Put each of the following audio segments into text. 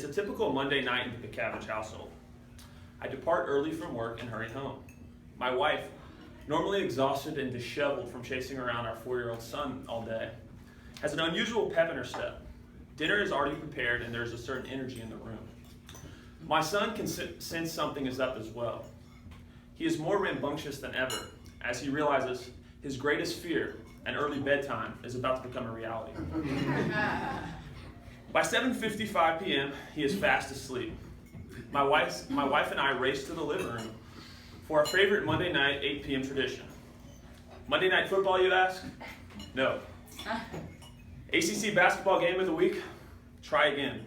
It's a typical Monday night in the Pietkiewicz household. I depart early from work and hurry home. My wife, normally exhausted and disheveled from chasing around our 4-year-old son all day, has an unusual pep in her step. Dinner is already prepared and there's a certain energy in the room. My son can sense something is up as well. He is more rambunctious than ever as he realizes his greatest fear, an early bedtime, is about to become a reality. By 7:55 p.m., he is fast asleep. My wife and I race to the living room for our favorite Monday night 8 p.m. tradition. Monday night football, you ask? No. ACC basketball game of the week? Try again.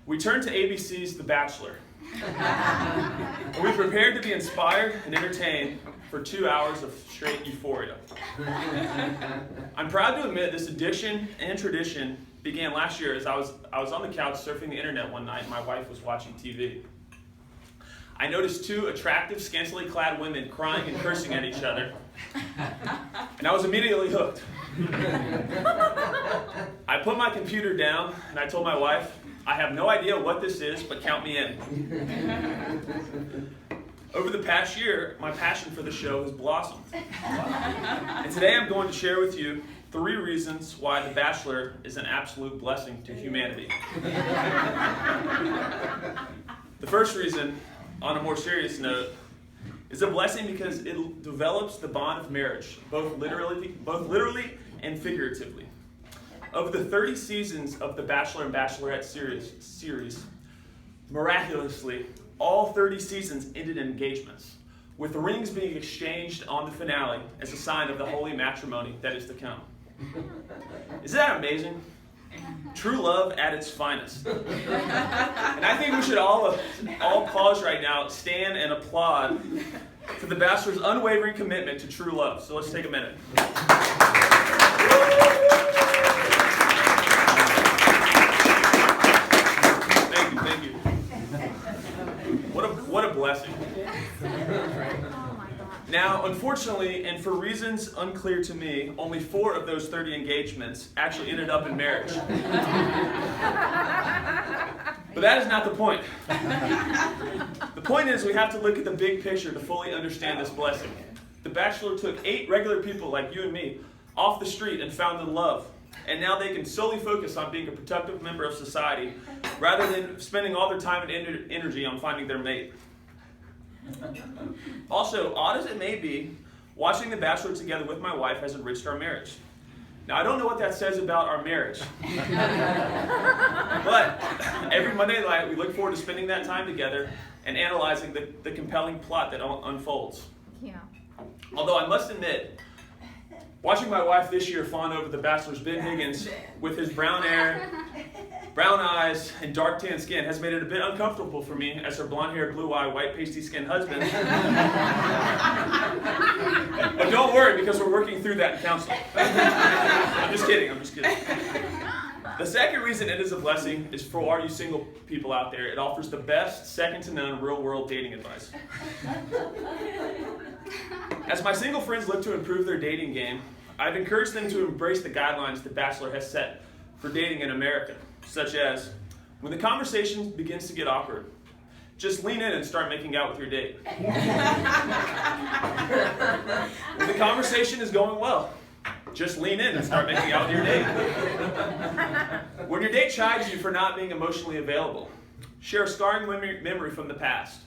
We turn to ABC's The Bachelor. And we prepared to be inspired and entertained for 2 hours of straight euphoria. I'm proud to admit this addiction and tradition began last year as I was on the couch surfing the internet one night and my wife was watching TV. I noticed 2 attractive, scantily clad women crying and cursing at each other, and I was immediately hooked. I put my computer down and I told my wife, I have no idea what this is, but count me in. Over the past year, my passion for the show has blossomed. And today I'm going to share with you 3 reasons why The Bachelor is an absolute blessing to humanity. The first reason, on a more serious note, is a blessing because it develops the bond of marriage, both literally and figuratively. Of the 30 seasons of the Bachelor and Bachelorette series, miraculously, all 30 seasons ended in engagements, with rings being exchanged on the finale as a sign of the holy matrimony that is to come. Isn't that amazing? True love at its finest. And I think we should all pause right now, stand and applaud for The Bachelor's unwavering commitment to true love. So let's take a minute. Thank you. What a blessing. Now, unfortunately, and for reasons unclear to me, only 4 of those 30 engagements actually ended up in marriage. But that is not the point. The point is we have to look at the big picture to fully understand this blessing. The Bachelor took 8 regular people like you and me off the street and found in love. And now they can solely focus on being a productive member of society rather than spending all their time and energy on finding their mate. Also, odd as it may be, watching The Bachelor together with my wife has enriched our marriage. Now, I don't know what that says about our marriage. But every Monday night, we look forward to spending that time together and analyzing the compelling plot that unfolds. Yeah. Although I must admit, watching my wife this year fawn over The Bachelor's Ben Higgins with his brown hair, brown eyes, and dark tan skin has made it a bit uncomfortable for me as her blonde-haired, blue-eyed, white pasty-skinned husband. But don't worry, because we're working through that in counseling. I'm just kidding. The second reason it is a blessing is for all you single people out there. It offers the best, second-to-none, real-world dating advice. As my single friends look to improve their dating game, I've encouraged them to embrace the guidelines The Bachelor has set for dating in America, such as, when the conversation begins to get awkward, just lean in and start making out with your date. When the conversation is going well, just lean in and start making out with your date. When your date chides you for not being emotionally available, share a scarring memory from the past.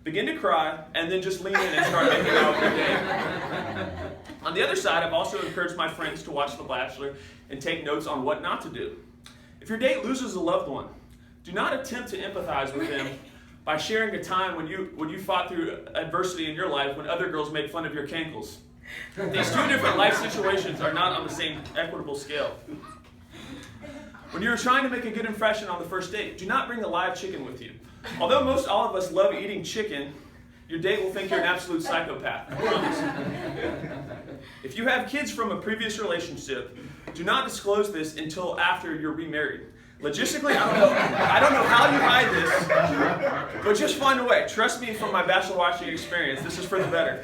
Begin to cry, and then just lean in and start making out with your date. On the other side, I've also encouraged my friends to watch The Bachelor and take notes on what not to do. If your date loses a loved one, do not attempt to empathize with them by sharing a time when you fought through adversity in your life when other girls made fun of your cankles. These 2 different life situations are not on the same equitable scale. When you're trying to make a good impression on the first date, do not bring a live chicken with you. Although most all of us love eating chicken, your date will think you're an absolute psychopath, I promise. If you have kids from a previous relationship, do not disclose this until after you're remarried. Logistically, I don't know how you hide this, but just find a way. Trust me from my Bachelor watching experience, this is for the better.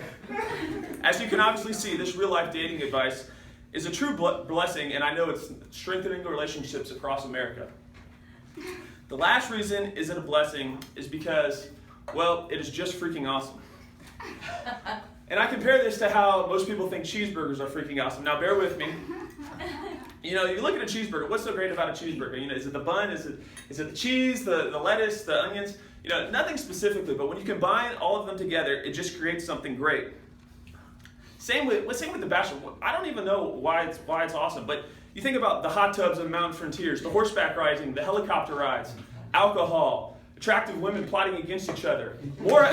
As you can obviously see, this real-life dating advice is a true blessing, and I know it's strengthening relationships across America. The last reason is it a blessing is because, well, it is just freaking awesome. And I compare this to how most people think cheeseburgers are freaking awesome. Now, bear with me. You know, you look at a cheeseburger. What's so great about a cheeseburger? You know, is it the bun? Is it the cheese, the lettuce, the onions? You know, nothing specifically, but when you combine all of them together, it just creates something great. Same with The Bachelor. I don't even know why it's awesome, but you think about the hot tubs of Mountain Frontiers, the horseback riding, the helicopter rides, alcohol, attractive women plotting against each other, more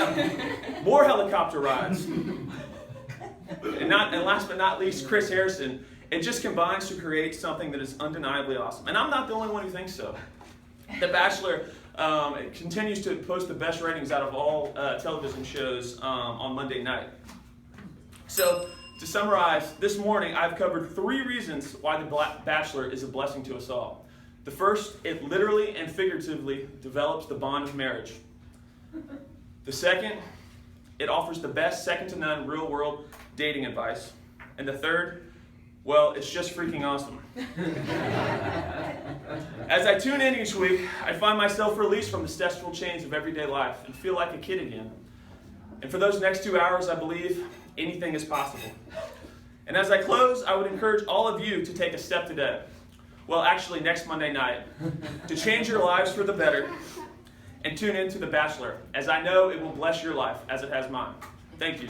helicopter rides, and last but not least, Chris Harrison. It just combines to create something that is undeniably awesome. And I'm not the only one who thinks so. The Bachelor continues to post the best ratings out of all television shows on Monday night. So, to summarize, this morning I've covered 3 reasons why The Bachelor is a blessing to us all. The first, it literally and figuratively develops the bond of marriage. The second, it offers the best second-to-none real-world dating advice. And the third, well, it's just freaking awesome. As I tune in each week, I find myself released from the stressful chains of everyday life and feel like a kid again. And for those next 2 hours, I believe anything is possible. And as I close, I would encourage all of you to take a step today. Well, actually, next Monday night, to change your lives for the better and tune in to The Bachelor, as I know it will bless your life as it has mine. Thank you.